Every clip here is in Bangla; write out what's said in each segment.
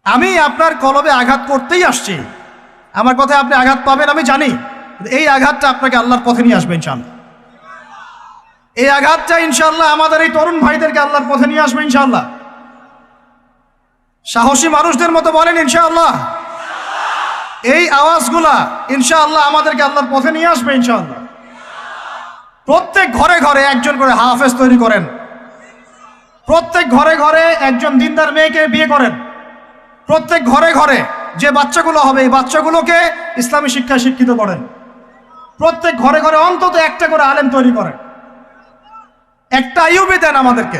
আমি আপনার কলবে আঘাত করতেই আসছি। আমার কথায় আপনি আঘাত পাবেন আমি জানি, এই আঘাতটা আপনাকে আল্লাহর পথে নিয়ে আসবে ইনশাআল্লাহ। এই আঘাতটা ইনশাআল্লাহ আমাদের এই তরুণ ভাইদেরকে আল্লাহর পথে নিয়ে আসবে ইনশাআল্লাহ। সাহসী মানুষদের মতো বলেন ইনশাআল্লাহ। এই আওয়াজগুলা ইনশাআল্লাহ আমাদেরকে আল্লাহর পথে নিয়ে আসবে ইনশাআল্লাহ। প্রত্যেক ঘরে ঘরে একজন করে হাফেজ তৈরি করেন, প্রত্যেক ঘরে ঘরে একজন দিনদার মেয়েকে বিয়ে করেন, প্রত্যেক ঘরে ঘরে যে বাচ্চাগুলো হবে এই বাচ্চাগুলোকে ইসলামী শিক্ষায় শিক্ষিত করেন, প্রত্যেক ঘরে ঘরে অন্তত একটা করে আলেম তৈরি করেন। একটা আইয়ুবী দেন আমাদেরকে,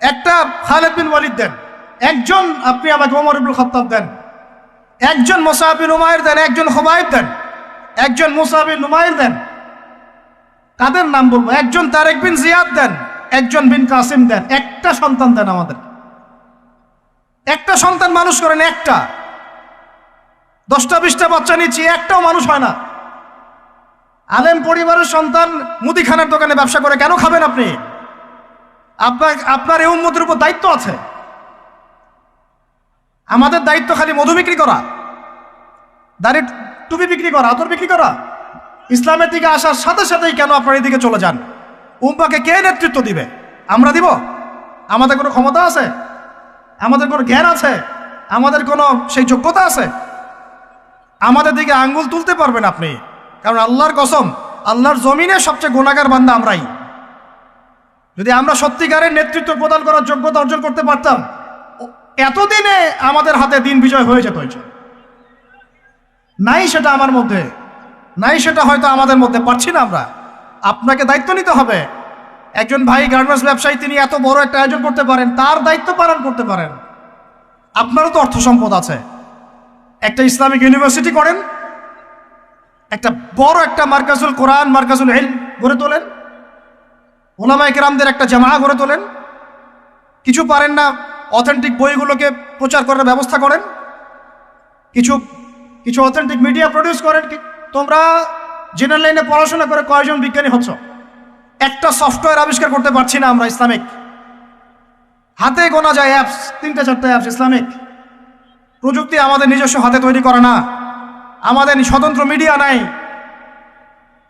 একটা খালিদ বিন ওয়ালিদ দেন, একজন আপনি আমাকে ওমর ইবনুল খাত্তাব দেন, একজন মুসআব বিন উমাইর দেন, একজন খুবাইব দেন, একজন মুসআব বিন উমাইর দেন। কাদের নাম বলবো? একজন তারেক বিন জিয়াদ দেন, একজন বিন কাসিম দেন। একটা সন্তান দেন আমাদের, একটা সন্তান মানুষ করেন। একটা 10টা 20টা বাচ্চা নিচ্ছি, একটাও মানুষ হয় না। আলেম পরিবারের সন্তান মুদিখানার দোকানে ব্যবসা করে কেন খাবেন আপনি? আপনার এই উম্মতের উপর দায়িত্ব আছে। আমাদের দায়িত্ব খালি মধু বিক্রি করা, দাড়ি টুপি বিক্রি করা, আতর বিক্রি করা? ইসলামের দিকে আসার সাথে সাথেই কেন আপনার এদিকে চলে যান? উম্মাকে কে নেতৃত্ব দিবে? আমরা দিব? আমাদের কোনো ক্ষমতা আছে? আমাদের কোনো জ্ঞান আছে? আমাদের কোনো সেই যোগ্যতা আছে? আমাদের দিকে আঙ্গুল তুলতে পারবেন আপনি? কারণ আল্লাহর কসম, আল্লাহর জমিনে সবচেয়ে গুনাহগার বান্দা আমরাই। যদি আমরা সত্যিকারের নেতৃত্ব প্রদান করার যোগ্যতা অর্জন করতে পারতাম, এতদিনে আমাদের হাতে দিন বিজয় হয়ে যেত। নাই সেটা আমার মধ্যে, নাই সেটা হয়তো আমাদের মধ্যে, পারছি না আমরা। আপনাকে দায়িত্ব নিতে হবে। একজন ভাই গার্মেন্টস ব্যবসায়ী, তিনি এত বড় একটা আয়োজন করতে পারেন, তার দায়িত্ব পালন করতে পারেন। আপনারও তো অর্থ সম্পদ আছে, একটা ইসলামিক ইউনিভার্সিটি করেন, একটা বড় একটা মার্কাজুল কোরআন, মার্কাজুল ইলম গড়ে তোলেন, উলামায়ে কেরামদের একটা জামাআত গড়ে তোলেন। কিছু পারেন না, অথেন্টিক বইগুলোকে প্রচার করার ব্যবস্থা করেন, কিছু অথেন্টিক মিডিয়া প্রডিউস করেন। তোমরা জেনারেল লাইনে পড়াশোনা করে কয়জন বিজ্ঞানী হচ্ছ? একটা সফটওয়্যার আবিষ্কার করতে পারছি না আমরা ইসলামিক। হাতে গোনা যায় অ্যাপস, 3টে 4টে অ্যাপস ইসলামিক। প্রযুক্তি আমাদের নিজস্ব হাতে তৈরি করা না, আমাদের স্বতন্ত্র মিডিয়া নাই।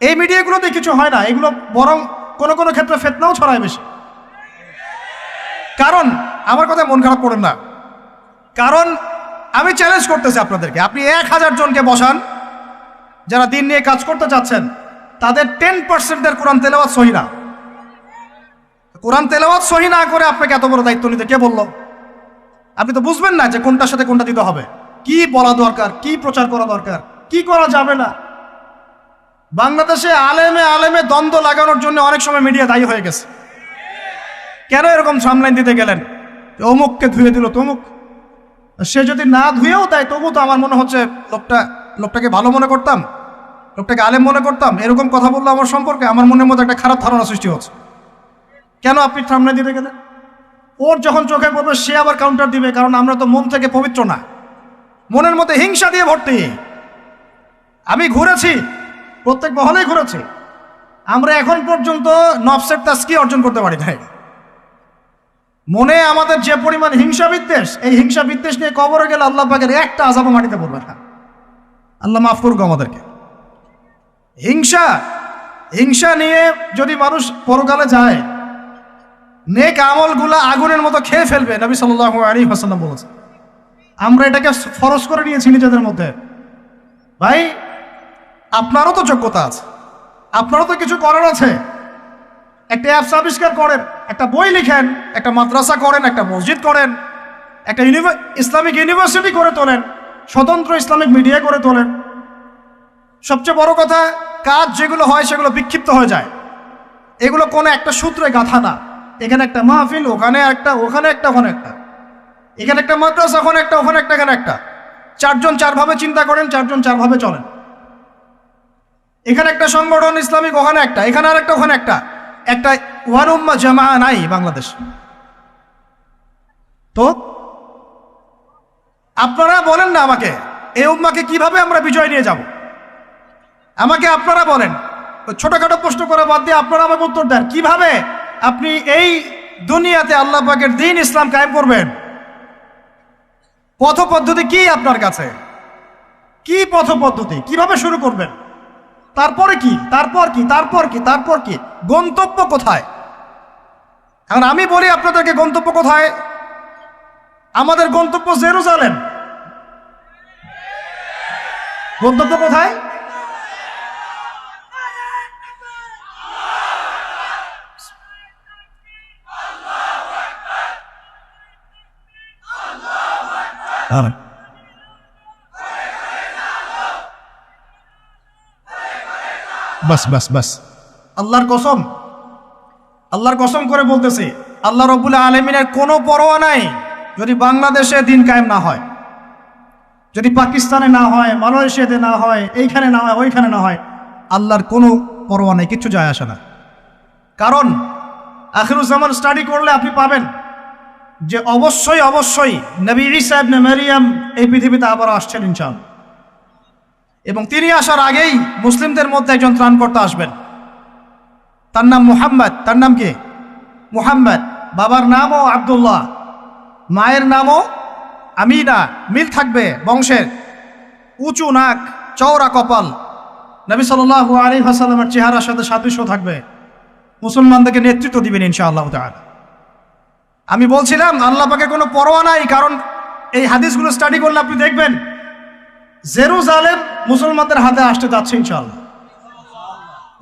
এই মিডিয়াগুলোতে কিছু হয় না, এগুলো বরং কোনো কোনো ক্ষেত্রে ফিতনাও ছড়ায় বেশি। কারণ আমার কথা মন খারাপ করেন না, কারণ আমি চ্যালেঞ্জ করতেছি আপনাদেরকে, আপনি 1000 জনকে বসান যারা দিন নিয়ে কাজ করতে চাচ্ছেন, তাদের 10%-এর কোরআন তেলাওয়াত সহি না। কোরআন তেলাওয়াত সহি না করে আপনাকে এত বড় দায়িত্ব নিতে কে বলল? আপনি তো বুঝবেন না যে কোনটার সাথে কোনটা দিতে হবে, কি বলা দরকার, কি প্রচার করা দরকার, কি করা যাবে না। বাংলাদেশে আলেমে আলেমে দ্বন্দ্ব লাগানোর জন্য অনেক সময় মিডিয়া দায়ী হয়ে গেছে। কেন এরকম সামলাইন দিতে গেলেন? অমুককে ধুয়ে দিল তমুক। সে যদি না ধুয়েও দেয় তবু তো আমার মনে হচ্ছে লোকটাকে ভালো মনে করতাম, লোকটাকে আলেম মনে করতাম। এরকম কথা বললো আমার সম্পর্কে, আমার মনের মধ্যে একটা খারাপ ধারণা সৃষ্টি হচ্ছে। কেন আপনি সামনে দিতে গেলেন? ওর যখন চোখে পড়বে সে আবার কাউন্টার দিবে, কারণ আমরা তো মন থেকে পবিত্র না, মনের মধ্যে হিংসা দিয়ে ভর্তি। আমি ঘুরেছি, প্রত্যেক মহলেই ঘুরেছি, আমরা এখন পর্যন্ত নফসের তাজকিয়া অর্জন করতে পারি নাই। মনে আমাদের যে পরিমাণ হিংসা বিদ্বেষ, এই হিংসা বিদ্বেষ নিয়ে কবরে গেলে আল্লাহ পাকের একটা আযাবও মাটিতে পড়বে না। আল্লাহ মাফ করুক আমাদেরকে। হিংসা নিয়ে যদি মানুষ পরকালে যায়, নেক আমলগুলা আগুনের মতো খেয়ে ফেলবে। নবী সাল্লাল্লাহু আলাইহি ওয়াসাল্লাম বলেছেন। আমরা এটাকে ফরজ করে নিয়েছি নিজেদের মধ্যে। ভাই, আপনারও তো যোগ্যতা আছে, আপনারও তো কিছু করার আছে। একটা অ্যাপস আবিষ্কার করেন, একটা বই লিখেন, একটা মাদ্রাসা করেন, একটা মসজিদ করেন, একটা ইসলামিক ইউনিভার্সিটি করে তোলেন, স্বতন্ত্র ইসলামিক মিডিয়া করে তোলেন। সবচেয়ে বড় কথা, কাজ যেগুলো হয় সেগুলো বিক্ষিপ্ত হয়ে যায়। এগুলো কোনো একটা সূত্রে গাঁথা না। এখানে একটা মাহফিল, ওখানে একটা, ওখানে একটা, ওখানে একটা, এখানে একটা মাদ্রাসা, ওখানে একটা, ওখানে একটা, এখানে একটা। 4 জন 4 ভাবে চিন্তা করেন, 4 জন 4 ভাবে চলেন। এখানে একটা সংগঠন ইসলামিক, ওখানে একটা, এখানে আর একটা, ওখানে একটা। একটা ওয়ান উম্মাহ জামাআ নাই বাংলাদেশ। তো আপনারা বলেন না আমাকে, এই উম্মাহকে কিভাবে আমরা বিজয় নিয়ে যাব? আমাকে আপনারা বলেন, ছোটখাটো প্রশ্ন করা বাদ দিয়ে আপনারা আমাকে উত্তর দেন, কিভাবে আপনি এই দুনিয়াতে আল্লাহ পাকের দ্বীন ইসলাম কায়েম করবেন? পথ পদ্ধতি কি আপনার কাছে? কি পথ পদ্ধতি? কিভাবে শুরু করবেন? তারপরে কি? তারপর কি? তারপর কি? তারপর কি? গন্তব্য কোথায়? এখন আমি বলি আপনাদেরকে গন্তব্য কোথায়? আমাদের গন্তব্য জেরুজালেম। গন্তব্য কোথায়? বাস বাস বাস, আল্লাহর কসম, আল্লাহর কসম করে বলতেছি, আল্লাহ রাব্বুল আলামিনের কোনো পরোয়া নাই যদি বাংলাদেশে দিন কায়েম না হয়, যদি পাকিস্তানে না হয়, মালয়েশিয়াতে না হয়, এইখানে না হয়, ওইখানে না হয়, আল্লাহর কোনো পরোয়া নেই, কিচ্ছু যায় আসে না। কারণ আখিরুজ্জামান স্টাডি করলে আপনি পাবেন যে অবশ্যই অবশ্যই নবী ঈসা ইবনে মারইয়াম এই পৃথিবীতে আবার আসছেন ইনশাআল্লাহ, এবং তিনি আসার আগেই মুসলিমদের মধ্যে একজন ত্রাণকর্তা আসবেন। তার নাম মুহাম্মদ। তার নাম কি? মুহাম্মদ। বাবার নামও আব্দুল্লাহ, মায়ের নামও আমিনা। মিল থাকবে বংশের, উঁচু নাক, চওড়া কপাল, নবী সাল্লাল্লাহু আলাইহি ওয়াসাল্লামের চেহারার সাথে সাদৃশ্য থাকবে, মুসলমানদেরকে নেতৃত্ব দিবেন ইনশাআল্লাহ তাআলা। আমি বলছিলাম আল্লাহ পাকের কোনো পরোয়া নাই, কারণ এই হাদিসগুলো স্টাডি করলে আপনি দেখবেন জেরুজালেম মুসলমানদের হাতে আসতে যাচ্ছে ইনশাআল্লাহ।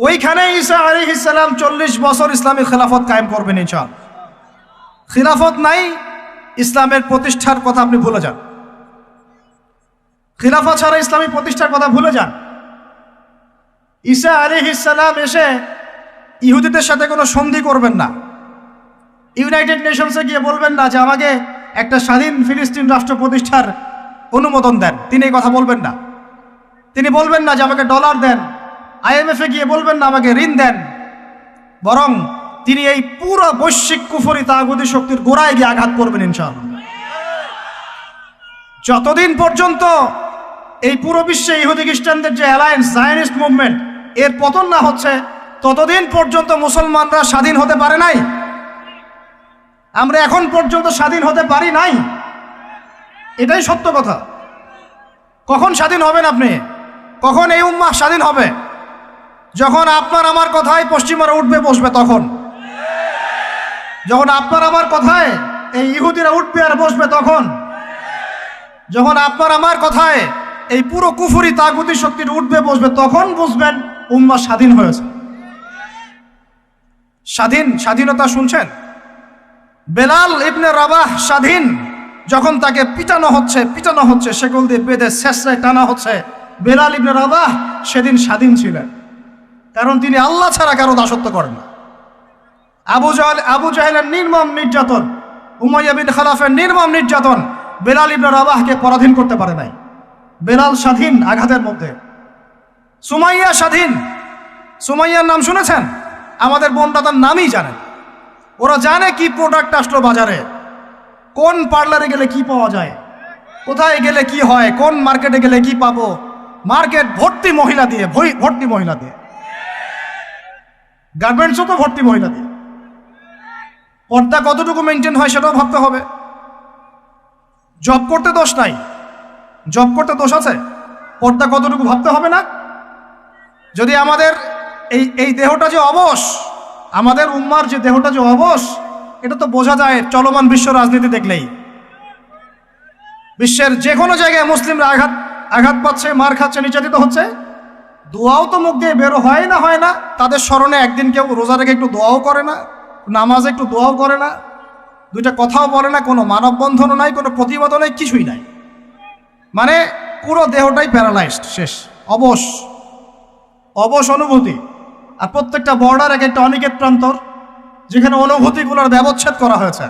ওইখানে ঈসা আলাইহিস সালাম 40 বছর ইসলামী খেলাফত কায়েম করবেন ইনশাআল্লাহ। খিলাফত নাই, ইসলামের প্রতিষ্ঠার কথা আপনি ভুলে যান। খিলাফত ছাড়া ইসলামী প্রতিষ্ঠার কথা ভুলে যান। ঈসা আলাইহিস সালাম এসে ইহুদিদের সাথে কোনো সন্ধি করবেন না। ইউনাইটেড নেশনসে গিয়ে বলবেন না যে আমাকে একটা স্বাধীন ফিলিস্তিন রাষ্ট্র প্রতিষ্ঠার অনুমোদন দেন, তিনি এই কথা বলবেন না। তিনি বলবেন না যে আমাকে ডলার দেন, IMF-এ গিয়ে বলবেন না আমাকে ঋণ দেন, বরং তিনি এই পুরো বৈশ্বিক কুফরি তাগুতি শক্তির গোড়ায় গিয়ে আঘাত করবেন ইনশাআল্লাহ। যতদিন পর্যন্ত এই পুরো বিশ্বে ইহুদি খ্রিস্টানদের যে অ্যালায়েন্স জায়নিস্ট মুভমেন্ট এর পতন না হচ্ছে, ততদিন পর্যন্ত মুসলমানরা স্বাধীন হতে পারে নাই। আমরা এখন পর্যন্ত স্বাধীন হতে পারি নাই, এটাই সত্য কথা। কখন স্বাধীন হবেন আপনি? কখন এই উম্মাহ স্বাধীন হবে? যখন আপনার আমার কথায় পশ্চিমারা উঠবে বসবে, তখন যখন আপনার আমার কথায় এই ইহুদিরা উঠবে আর বসবে, তখন যখন আপনার আমার কথায় এই পুরো কুফরি তাগুতি শক্তির উঠবে বসবে, তখন বুঝবেন উম্মাহ স্বাধীন হয়েছে। স্বাধীনতা শুনছেন? বেলাল ইবনে রাবাহ স্বাধীন, যখন তাকে পিটানো হচ্ছে, সেগুল দিয়ে বেঁধে শেষরায় টানা হচ্ছে, বেলাল ইবনে রাবাহ সেদিন স্বাধীন ছিলেন, কারণ তিনি আল্লাহ ছাড়া কারো দাসত্ব করেন না। আবু জাহেলের নির্মম নির্যাতন, উমাইয়া বিন খালাফের নির্মম নির্যাতন বেলাল ইবনে রাবাহকে পরাধীন করতে পারে নাই। বেলাল স্বাধীন আঘাতের মধ্যে। সুমাইয়া স্বাধীন। সুমাইয়ার নাম শুনেছেন? আমাদের বোনরা তার নামই জানেন। ওরা জানে কি প্রোডাক্ট আসলো বাজারে, কোন পার্লারে গেলে কি পাওয়া যায়, কোথায় গেলে কি হয়, কোন মার্কেটে গেলে কি পাবো। মার্কেট ভর্তি মহিলা দিয়ে, ভর্তি মহিলা দিয়ে, গার্মেন্টসও তো ভর্তি মহিলা দিয়ে। পর্দা কতটুকু মেনটেন হয় সেটাও ভাবতে হবে। জব করতে দোষ নাই, জব করতে দোষ আছে, পর্দা কতটুকু ভাবতে হবে না? যদি আমাদের এই দেহটা যে অবশ, আমাদের উম্মার যে দেহটা যে অবশ, এটা তো বোঝা যায় চলমান বিশ্ব রাজনীতি দেখলেই। বিশ্বের যে কোনো জায়গায় মুসলিমরা আঘাত পাচ্ছে, মার খাচ্ছে, নির্যাতিত হচ্ছে, দোয়াও তো মুখ দিয়ে বেরো হয় না। তাদের স্মরণে একদিন কেউ রোজা রেখে একটু দোয়াও করে না, নামাজে একটু দোয়াও করে না, দুইটা কথাও বলে না, কোনো মানববন্ধনও নাই, কোনো প্রতিবাদও নাই, কিছুই নাই। মানে পুরো দেহটাই প্যারালাইজড, শেষ, অবশ অনুভূতি। আর প্রত্যেকটা বর্ডার এক একটা অনিকেত প্রান্তর, যেখানে অনুভূতিগুলোর ব্যবচ্ছেদ করা হয়েছে,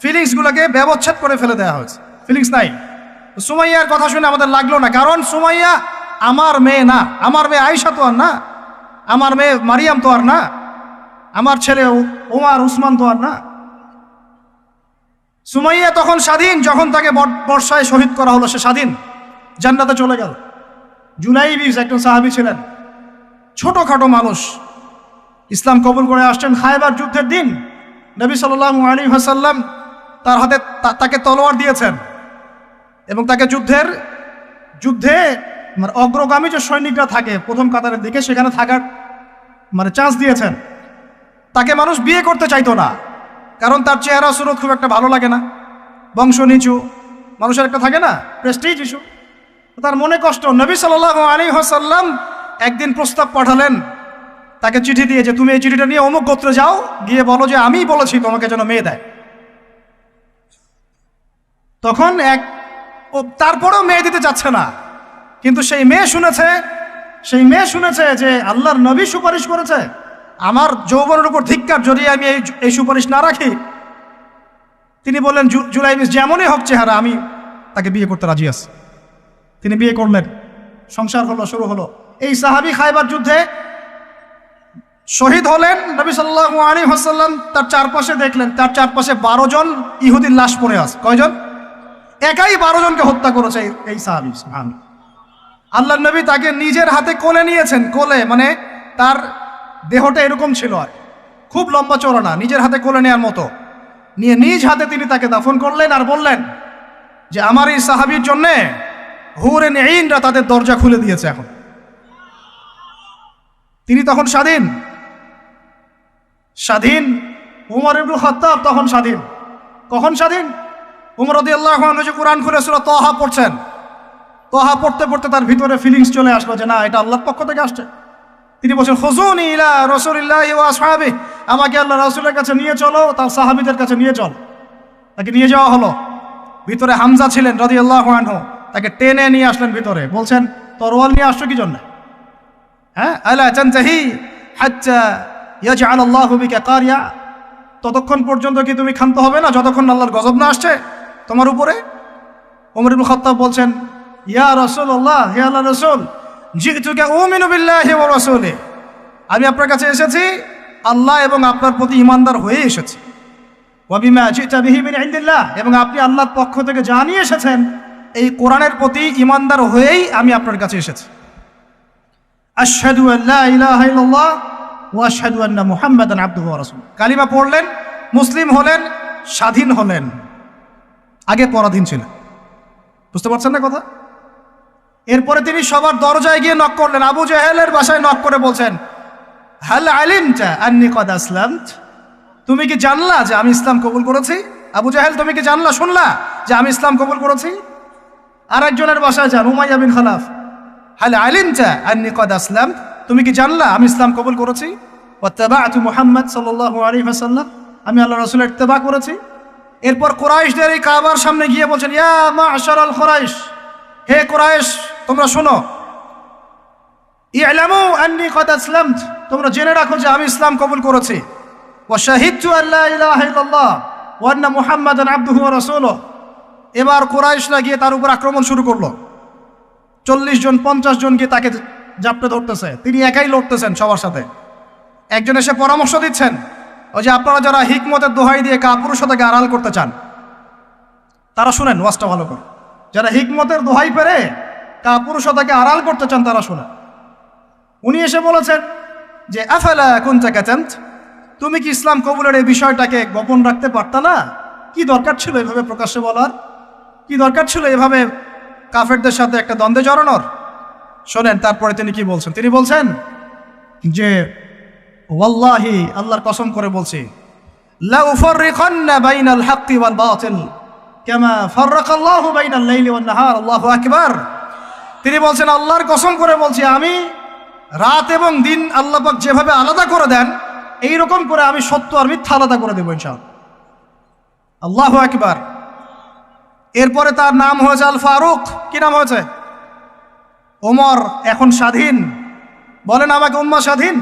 ফিলিংসগুলোকে ব্যবচ্ছেদ করে ফেলে দেওয়া হয়েছে, ফিলিংস নাই। সুমাইয়ার কথা শুনে আমাদের লাগলো না, কারণ সুমাইয়া আমার মেয়ে না, আমার মেয়ে আয়েশা তো আর না, আমার মেয়ে মারিয়াম তো আর না, আমার ছেলে ওমর উসমান তো আর না। সুমাইয়া তখন স্বাধীন, যখন তাকে বর্ষায় শহীদ করা হলো, সে স্বাধীন, জান্নাতে চলে গেল। জুলাইবিস একজন সাহাবী ছিলেন, ছোটখাটো মানুষ, ইসলাম কবুল করে আসছেন। খায়বার যুদ্ধের দিন নবী সাল্লাল্লাহু আলাইহি ওয়াসাল্লাম তার হাতে তাকে তলোয়ার দিয়েছেন, এবং তাকে যুদ্ধে মানে অগ্রগামী যে সৈনিকরা থাকে প্রথম কাতারের দিকে সেখানে থাকার মানে চান্স দিয়েছেন। তাকে মানুষ বিয়ে করতে চাইতো না, কারণ তার চেহারা সুরত খুব একটা ভালো লাগে না, বংশ নিচু, মানুষের একটা থাকে না প্রেস্টিজ ইস্যু। তার মনে কষ্ট। নবী সাল্লাল্লাহু আলাইহি ওয়াসাল্লাম একদিন প্রস্তাব পাঠালেন তাকে চিঠি দিয়ে, যে তুমি এই চিঠিটা নিয়ে অমুক গোত্রে যাও, গিয়ে বলো যে আমিই বলেছি তোমাকে যেন মেয়ে দেয়। তখন তারপরেও মেয়ে দিতে চাচ্ছে না, কিন্তু সেই মেয়ে শুনেছে যে আল্লাহর নবী সুপারিশ করেছে, আমার যৌবনের উপর ধিক্কার যদি আমি এই সুপারিশ না রাখি। তিনি বললেন জুলাইবিস যেমনই হোক চেহারা, আমি তাকে বিয়ে করতে রাজি আছি। তিনি বিয়ে করলেন, সংসার হলো, শুরু হলো। এই সাহাবী খায়বার যুদ্ধে শহীদ হলেন। নবী সাল্লাল্লাহু আলাইহি ওয়াসাল্লাম তার চারপাশে দেখলেন, তার চারপাশে 12 জন ইহুদির লাশ পড়ে আছে। কয়জন? একাই 12 জনকে হত্যা করেছে এই সাহাবী। সুবহানাল্লাহ। আল্লাহর নবী তাকে নিজের হাতে কোলে নিয়েছেন। কোলে মানে তার দেহটা এরকম ছিল, আর খুব লম্বা চওড়া না, নিজের হাতে কোলে নেওয়ার মতো নিয়ে নিজ হাতে তিনি তাকে দাফন করলেন। আর বললেন যে আমার এই সাহাবীর জন্যে হুরেন ঈনরা তাদের দরজা খুলে দিয়েছে। এখন তিনি তখন স্বাধীন। উমর ইবনে খাত্তাব তখন স্বাধীন। কখন স্বাধীন? উমর রাদিয়াল্লাহু আনহু যে কোরআন খুলে সূরা তাহা পড়ছেন, তাহা পড়তে পড়তে তার ভিতরে ফিলিংস চলে আসলো যে না, এটা আল্লাহর পক্ষ থেকে আসছে। তিনি বলছেন খুযুনি ইলা রাসূলিল্লাহি ওয়া আসহাবিহি, আমাকে আল্লাহ রাসূলের কাছে নিয়ে চলো, তার সাহাবীদের কাছে নিয়ে চল। তাকে নিয়ে যাওয়া হলো। ভিতরে হামজা ছিলেন রাদিয়াল্লাহু আনহু, তাকে টেনে নিয়ে আসলেন ভিতরে। বলছেন তরোয়াল নিয়ে আসছো কি জন্য? হ্যাঁ, আলা তানতাহি হাত্তা ইয়াজআল আল্লাহু বিকা কারিয়া, ততক্ষণ পর্যন্ত কি তুমি ক্ষান্ত হবে না যতক্ষণ আল্লাহর গজব না আসছে তোমার উপরে? ওমর ইবনে খাত্তাব বলছেন ইয়া রাসূলুল্লাহ, হে আল্লাহর রাসূল, জিতুকা উমিনু বিল্লাহি ওয়া রাসূলিহি, আমি আপনার কাছে এসেছি আল্লাহ এবং আপনার প্রতি ঈমানদার হয়ে এসেছি। ওয়া বিমা জিতা বিহি মিন ইনদিল্লাহ, এবং আপনি আল্লাহর পক্ষ থেকে জানিয়ে এসেছেন এই কোরআনের প্রতি ঈমানদার হয়েই আমি আপনার কাছে এসেছি। আশহাদু আল্লা ইলাহা ইল্লাল্লাহ ওয়া আশহাদু আন্না মুহাম্মাদান আবদুহু ওয়া রাসূলুহু, কালিমা পড়লেন, মুসলিম হলেন, স্বাধীন হলেন। আগে পরাধীন ছিলেন। বুঝতে পারছেন না কথা? এরপরে তিনি সবার দরজায় গিয়ে নক করলেন। আবু জাহেলের বাসায় নক করে বলছেন হাল আলিমতা আন্নী কদ আসলামত, তুমি কি জানলা যে আমি ইসলাম কবুল করেছি? আবু জাহেল, তুমি কি জানলা, শুনলা যে আমি ইসলাম কবুল করেছি? আরেকজনের বাসায় যান, উমাইয়া বিন খালাফ, হাল আলিমতা আন্নী কদ আসলামত, তুমি কি জানলা আমি ইসলাম কবুল করেছি? ওয়াত্তাবা'তু মুহাম্মদ সাল্লাল্লাহু আলাইহি ওয়াসাল্লাম, আমি আল্লাহর রাসূলের ইত্তেবা করেছি। এরপর কুরাইশদের এই কাবার সামনে গিয়ে বলছেন ইয়া মা'শারাল কুরাইশ, হে কুরাইশ তোমরা শোনো, ই'লামু আন্নী কদ আসলামত, তোমরা জেনে রাখো যে আমি ইসলাম কবুল করেছি। ওয়া শাহিদতু আল্লা ইলাহা ইল্লাল্লাহ ওয়া আন্না মুহাম্মাদান আবদুহু ওয়া রাসূলুহু। এবার কুরাইশরা গিয়ে তার উপর আক্রমণ শুরু করলো। 40 জন 50 জন গিয়ে তাকে জাপটে ধরতেছে, তিনি একাই লড়তেছেন সবার সাথে। একজন এসে পরামর্শ দিচ্ছেন, ওই যে আপনারা যারা হিকমতের দোহাই দিয়ে কাপুরুষতাকে আড়াল করতে চান তারা শুনেন ওয়াজটা ভালো করে। যারা হিকমতের দোহাই পেরে কাপুরুষতাকে আড়াল করতে চান তারা শুনেন। উনি এসে বলেছেন যে আফালা কুনতা কাতান্ত, তুমি কি ইসলাম কবুলের এই বিষয়টাকে গোপন রাখতে পারতা না? কি দরকার ছিল এভাবে প্রকাশ্যে বলার? কি দরকার ছিল এভাবে কাফেরদের সাথে একটা দ্বন্দ্বে জড়ানোর? শোনেন তারপরে তিনি কি বলছেন। তিনি বলছেন যে ওয়াল্লাহি, আল্লাহর কসম করে বলছি, লা উফাররিকান্না বাইনাল হাক্কি ওয়াল বাতিল কামা ফাররাকাল্লাহু বাইনাল লাইলি ওয়ান নাহার, আল্লাহু আকবার। তিনি বলছেন আল্লাহর কসম করে বলছি, আমি রাত এবং দিন আল্লাহ পাক যেভাবে আলাদা করে দেন এই রকম করে আমি সত্য আর মিথ্যা আলাদা করে দেব ইনশাআল্লাহ। আল্লাহু আকবার। এরপরে তার নাম হয়েছে আল ফারুক। কি নাম হয়েছে? ওমর এখন স্বাধীন। বলেন আমাকে, উম্মাহ স্বাধীন?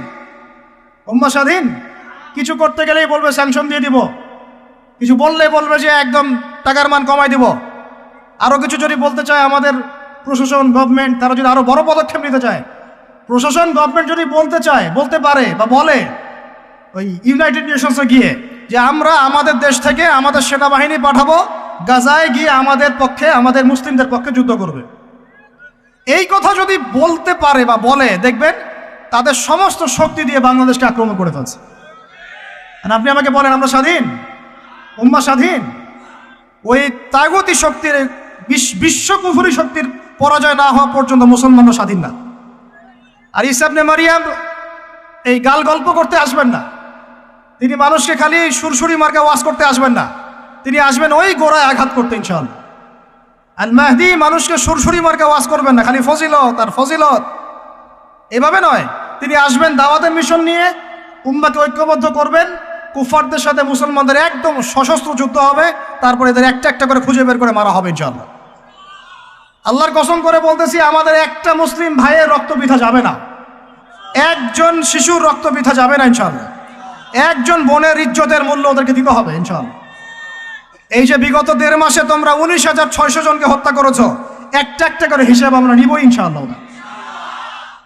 উম্মাহ স্বাধীন? কিছু করতে গেলেই বলবে স্যাংশন দিয়ে দিব, কিছু বললে বলবে যে একদম টাকার মান কমাই দিব। আরও কিছু যদি বলতে চায় আমাদের প্রশাসন গভর্নমেন্ট, তারা যদি আরও বড় পদক্ষেপ নিতে চায়, প্রশাসন গভর্নমেন্ট যদি বলতে চায়, বলতে পারে বা বলে ওই ইউনাইটেড নেশনসে গিয়ে যে আমরা আমাদের দেশ থেকে আমাদের সেনাবাহিনী পাঠাবো গাজায় গিয়ে আমাদের পক্ষে, আমাদের মুসলিমদের পক্ষে যুদ্ধ করবে, এই কথা যদি বলতে পারে বা বলে, দেখবেন তাদের সমস্ত শক্তি দিয়ে বাংলাদেশকে আক্রমণ করে ফেলছে। আর আপনি আমাকে বলেন আমরা স্বাধীন? উম্মাহ স্বাধীন? ওই তাগুতি শক্তির বিশ্ব কুফরি শক্তির পরাজয় না হওয়া পর্যন্ত মুসলমানরা স্বাধীন না। আর ঈসা ইবনে মারিয়াম এই গাল গল্প করতে আসবেন না, তিনি মানুষকে খালি সুরসুরি মার্কা ওয়াজ করতে আসবেন না, তিনি আসবেন ওই গোড়ায় আঘাত করতে ইনশাআল্লাহ। আল মাহদি মানুষকে সুরসুরি মার্কা ওয়াজ করবেন না, খালি ফজিলত আর ফজিলত, এভাবে নয়। তিনি আসবেন দাওয়াতের মিশন নিয়ে, উম্মাকে ঐক্যবদ্ধ করবেন, কুফারদের সাথে মুসলমানদের একদম সশস্ত্র যুদ্ধ হবে, তারপরে এদের একটা একটা করে খুঁজে বের করে মারা হবে ইনশাআল্লাহ। আল্লাহর কসম করে বলতেছি, আমাদের একটা মুসলিম ভাইয়ের রক্ত বৃথা যাবে না, একজন শিশুর রক্ত বৃথা যাবে না ইনশাআল্লাহ। একজন বোনের ইজ্জতের মূল্য ওদেরকে দিতে হবে ইনশাআল্লাহ। এই যে বিগত 1.5 মাসে তোমরা 19,600 জনকে হত্যা করেছো, একটা একটা করে হিসাব আমরা নিব ইনশাআল্লাহ।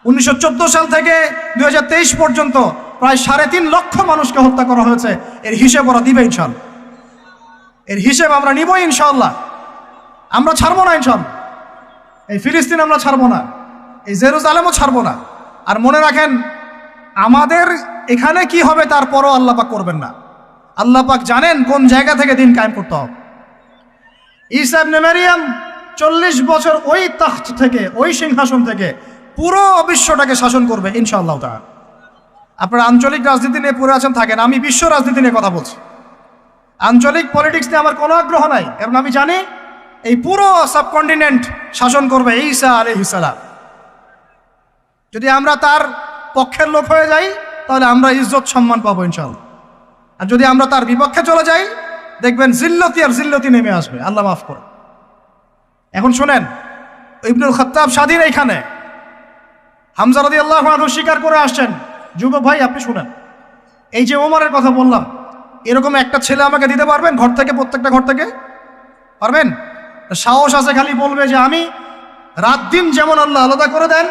1914 সাল থেকে 2023 পর্যন্ত প্রায় 3.5 লক্ষ মানুষকে হত্যা করা হয়েছে, এর হিসেব ওরা দিবে ইনশাআল্লাহ। এর হিসেব আমরা নিব ইনশাআল্লাহ। আমরা ছাড়বো না ইনশাআল্লাহ। এই ফিলিস্তিন আমরা ছাড়বো না, এই জেরুজালেমও ছাড়বো না। আর মনে রাখেন, আমাদের এখানে কি হবে তারপরও আল্লাহ পাক করবেন না। আল্লাহ পাক জানেন কোন জায়গা থেকে দিন কায়েম করতে হবে। ঈসা ইবনে মারিয়াম 40 বছর ওই তাখত থেকে, ওই সিংহাসন থেকে পুরো বিশ্বটাকে শাসন করবে ইনশাআল্লাহ তাআলা। আপনারা আঞ্চলিক রাজনীতি নিয়ে পড়ে আছেন, থাকেন, আমি বিশ্ব রাজনীতি নিয়ে কথা বলছি। আঞ্চলিক পলিটিক্স নিয়ে আমার কোনো আগ্রহ নাই, কারণ আমি জানি এই পুরো সাবকন্টিনেন্ট শাসন করবে ঈসা আলাইহিস সালাম। যদি আমরা তার পক্ষের লোক হয়ে যাই, তাহলে আমরা ইজ্জত সম্মান পাবো ইনশাআল্লাহ। আর যদি আমরা তার বিপক্ষে চলে যাই, দেখবেন জিল্লতি আর জিল্লতি নেমে আসবে, আল্লাহ মাফ করে। এখন শোনেন, ইবনুল খাত্তাব স্বাধীন এইখানে, হামজা রাদিয়াল্লাহু আনহু স্বীকার করে আসছেন। যুবক ভাই আপনি শুনেন, এই যে ওমরের কথা বললাম, এরকম একটা ছেলে আমাকে দিতে পারবেন ঘর থেকে, প্রত্যেকটা ঘর থেকে পারবেন? সাহস আছে খালি বলবে যে আমি রাত দিন যেমন আল্লাহ আলাদা করে দেন,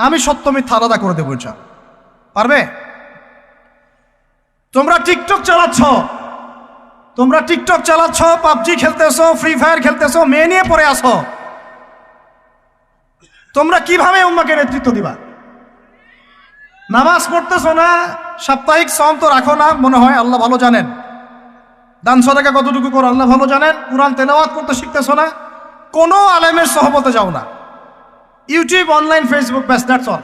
আমি সত্য মিথ্যা আলাদা করে দেবো ইনশাআল্লাহ। পারবে? তোমরা টিকটক চালাচ্ছ, পাবজি খেলতেছো, ফ্রি ফায়ার খেলতেছো, মেয়ে নিয়ে পড়ে আসো, তোমরা কিভাবে উম্মাকে নেতৃত্ব দিবা? নামাজ পড়তেছো না, সাপ্তাহিক সম তো রাখো না মনে হয়, আল্লাহ ভালো জানেন। দান সদকা কতটুকু করো আল্লাহ ভালো জানেন। কুরআন তেলাওয়াত করতে শিখতেছো না, কোনো আলেমের সহবতে যাও না। ইউটিউব, অনলাইন, ফেসবুক, ব্যাস, that's all.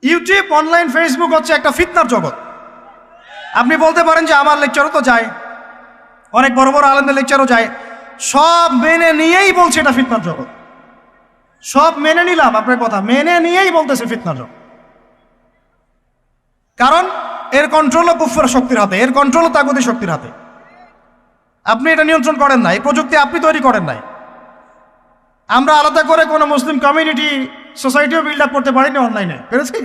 YouTube, online, Facebook হচ্ছে একটা ফিতনার জগৎ। আপনি বলতে পারেন যে আমার লেকচারও তো যায়, অনেক বড় বড় আলেমদের লেকচারও যায়, সব মেনে নিয়েই বলছে এটা ফিতনার জগৎ। সব মেনে নিলাম, আপনার কথা মেনে নিয়েই বলতেছে ফিতনার জগৎ। কারণ এর কন্ট্রোলও কুফর শক্তির হাতে, এর কন্ট্রোলও তাগুতি শক্তির হাতে। আপনি এটা নিয়ন্ত্রণ করেন না, এই প্রযুক্তি আপনি তৈরি করেন নাই। আমরা আলাদা করে কোনো মুসলিম কমিউনিটি, সোসাইটিও বিল্ড আপ করতে পারিনি অনলাইনে, পেরেছি?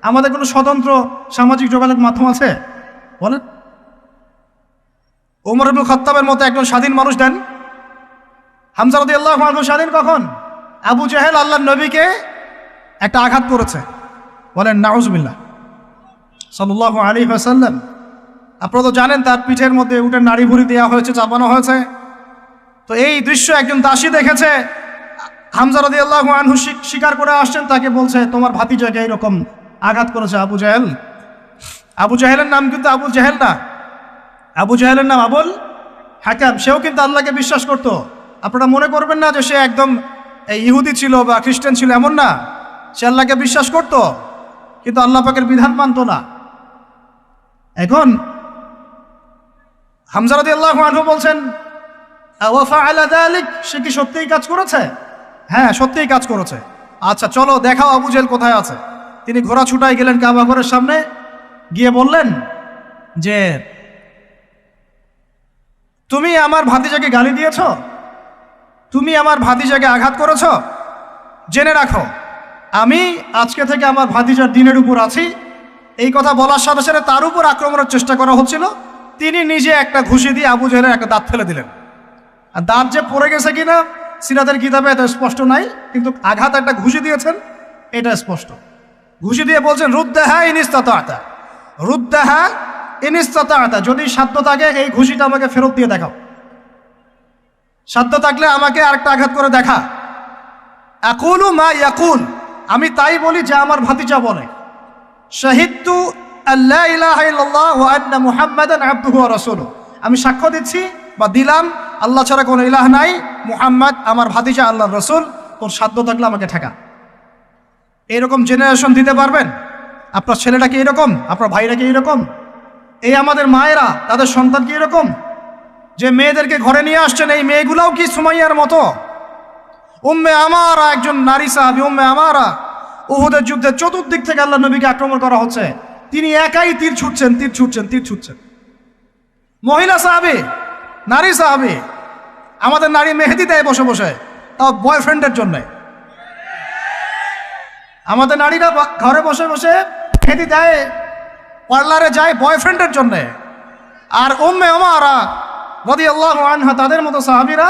আমাদের কোনো স্বতন্ত্র সামাজিক যোগাযোগ মাধ্যম আছে বলেন? ওমর ইবনুল খাত্তাবের মতো একজন স্বাধীন মানুষ দেন। হামজা রাদিয়াল্লাহু আনহু স্বাধীন কখন? আবু জাহেল আল্লাহর নবীকে একটা আঘাত করেছে, বলেন নাউজুবিল্লাহ, সাল্লাল্লাহু আলাইহি ওয়াসাল্লাম। আপনারা তো জানেন তার পিঠের মধ্যে উটের নাড়ি ভুড়ি দেওয়া হয়েছে, চাপানো হয়েছে। তো এই দৃশ্য একজন দাসী দেখেছে, হামজা রাদিয়াল্লাহু আনহু স্বীকার করে আসছেন, তাকে বলছে তোমার ভাতিজাকে এরকম আঘাত করেছে আবু জাহেল। আবু জাহেলের নাম কিন্তু আবু জাহেল না, আবু জাহেলের নাম আবুল হাকাম। সেও কিন্তু আল্লাহকে বিশ্বাস করতো। আপনারা মনে করবেন না যে সে একদম ইহুদি ছিল বা খ্রিস্টান ছিল, এমন না। সে আল্লাহকে বিশ্বাস করতো, কিন্তু আল্লাহ পাকের বিধান মানত না। এখন হামজা রাদিয়াল্লাহু আনহু বলছেন ওয়া ফাআলা যালিক, সে কি সত্যিই কাজ করেছে? হ্যাঁ, সত্যিই কাজ করেছে। আচ্ছা চলো দেখাও আবু জাহেল কোথায় আছে। তিনি ঘোড়া ছুটাই গেলেন কাবা ঘরের সামনে, গিয়ে বললেন যে তুমি আমার ভাতিজাকে গালি দিয়েছ, তুমি আমার ভাতিজাকে আঘাত করেছ, জেনে রাখো আমি আজকে থেকে আমার ভাতিজার দিনের উপর আছি। এই কথা বলার সাথে সাথে তার উপর আক্রমণের চেষ্টা করা হচ্ছিল। তিনি নিজে একটা ঘুষি দিয়ে আবু জাহেলের একটা দাঁত ফেলে দিলেন। আর দাঁত যে পড়ে গেছে কিনা সিরাতের কিতাবে এটা স্পষ্ট নাই, কিন্তু আঘাত একটা ঘুষি দিয়েছেন এটা স্পষ্ট। ঘুষি দিয়ে বলছেন রুদ্দাহা ইন ইসতাতা, রুদ্দাহা ইন ইসতাতা, যদি সাধ্য থাকে এই ঘুষিটা আমাকে ফেরত দিয়ে দেখাও, সাধ্য থাকলে আমাকে আরেকটা আঘাত করে দেখা। আকুলু মা ইয়াকুল, আমি তাই বলি যে আমার ভাতিজা বলে। শাহিদতু আল্লা ইলাহা ইল্লাল্লাহ ওয়া আন্না মুহাম্মাদান আবদুহু ওয়া রাসূলুহু, আমি সাক্ষ্য দিচ্ছি বা দিলাম আল্লাহ ছাড়া কোনো ইলাহ নাই, মুহাম্মদ আমার ভাতিজা আল্লাহর রসুল, তোর সাধ্য থাকলে আমাকে ঠেকা। এরকম জেনারেশন দিতে পারবেন? আপনার ছেলেটা কি এরকম? আপনার ভাইরা কি এরকম? এই আমাদের মায়েরা তাদের সন্তান কি এরকম, যে মেয়েদেরকে ঘরে নিয়ে আসছেন? এই মেয়েগুলাও কি সুমাইয়ার মতো? উম্মে আমারা একজন নারী সাহাবী, উম্মে আমারা, উহুদের যুদ্ধে চতুর্দিক থেকে আল্লাহ নবীকে আক্রমণ করা হচ্ছে, তিনি একাই তীর ছুটছেন। মহিলা সাহাবী, নারী সাহাবী। আমাদের নারী মেহেদি দেয় বসে বসে, তাও বয়ফ্রেন্ডের জন্যে। আমাদের নারীরা ঘরে বসে বসে মেহেদি দেয়, পার্লারে যায় বয়ফ্রেন্ডের জন্যে। আর উম্মে আমারা রাদিয়াল্লাহু আনহা, তাদের মতো সাহাবীরা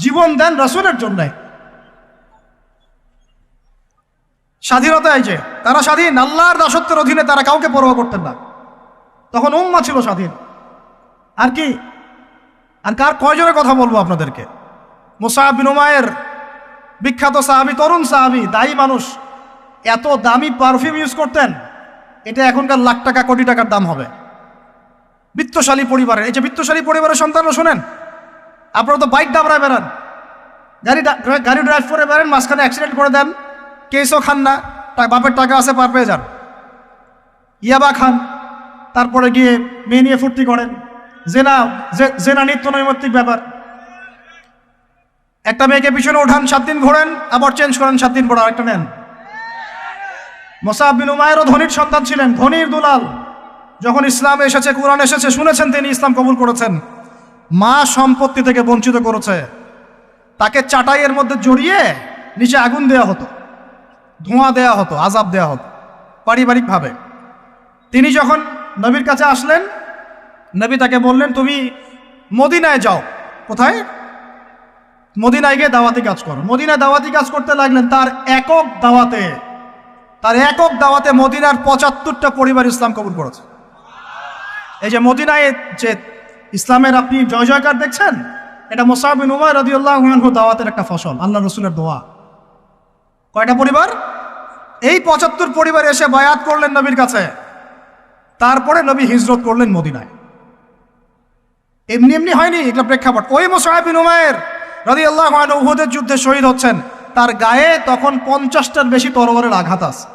জীবন দেন রাসূলের জন্যে। স্বাধীনতা এই যে, তারা স্বাধীন, আল্লাহর দাসত্বের অধীনে, তারা কাউকে পরোয়া করতেন না। তখন উম্মাহ ছিল স্বাধীন। আর কি, আর কার কয়জনের কথা বলবো আপনাদেরকে? মুসআব বিন উমাইর, বিখ্যাত সাহাবী, তরুণ সাহাবী, দায়ী মানুষ, এত দামি পারফিউম ইউজ করতেন, এটা এখনকার লাখ টাকা কোটি টাকার দাম হবে। বিত্তশালী পরিবারের, এই যে বিত্তশালী পরিবারের সন্তানরা, শোনেন, আপনারা তো বাইক দাবড়ায় বেড়ান, গাড়ি ড্রাইভ করে বেড়ান, মাঝখানে অ্যাক্সিডেন্ট করে দেন, কেসও খান না, বাপের টাকা আছে পার পেয়ে যান, ইয়াবা খান, তারপরে গিয়ে মেয়ে নিয়ে ফুর্তি করেন, জেনা নিত্য নৈমিত্তিক ব্যাপার। একটা মেয়েকে পিছনে ওঠান, 7 দিন ঘোরেন, আবার চেঞ্জ করেন, 7 দিন পর আরেকটা নেন। মুসআব বিন উমাইরও ধনীর সন্তান ছিলেন, ধনীর দুলাল। যখন ইসলাম এসেছে, কুরআন এসেছে, শুনেছেন, তিনি ইসলাম কবুল করেছেন। মা সম্পত্তি থেকে বঞ্চিত করেছে, তাকে চাটাইয়ের মধ্যে জড়িয়ে নিচে আগুন দেওয়া হতো, ধোঁয়া দেওয়া হতো, আযাব দেওয়া হতো পারিবারিকভাবে। তিনি যখন নবীর কাছে আসলেন, নবী তাকে বললেন, তুমি মদিনায় যাও। কোথায়? মদিনায় গিয়ে দাওয়াতি কাজ করো। মদিনায় দাওয়াতি কাজ করতে লাগলেন। তার একক দাওয়াতে মদিনার 75টা পরিবার ইসলাম কবুল করেছে। এই যে মদিনায় যে ইসলামের আপনি জয় জয়কার দেখছেন, এটা মুসআব বিন উমাইর রাদিয়াল্লাহু আনহু দাওয়াতের একটা ফসল, আল্লাহ রসুলের দোয়া। কয়টা পরিবার? এই 75 পরিবার এসে বায়াত করলেন নবীর কাছে। তারপরে নবী হিজরত করলেন মদিনায়। এমনি এমনি হয়নি, এটা প্রেক্ষাপট। ওই মুসআব বিন উমাইর রাদিয়াল্লাহু আনহু উহুদের যুদ্ধে শহীদ হচ্ছেন, তার গায়ে তখন 50টার বেশি তরবারের আঘাত আছে।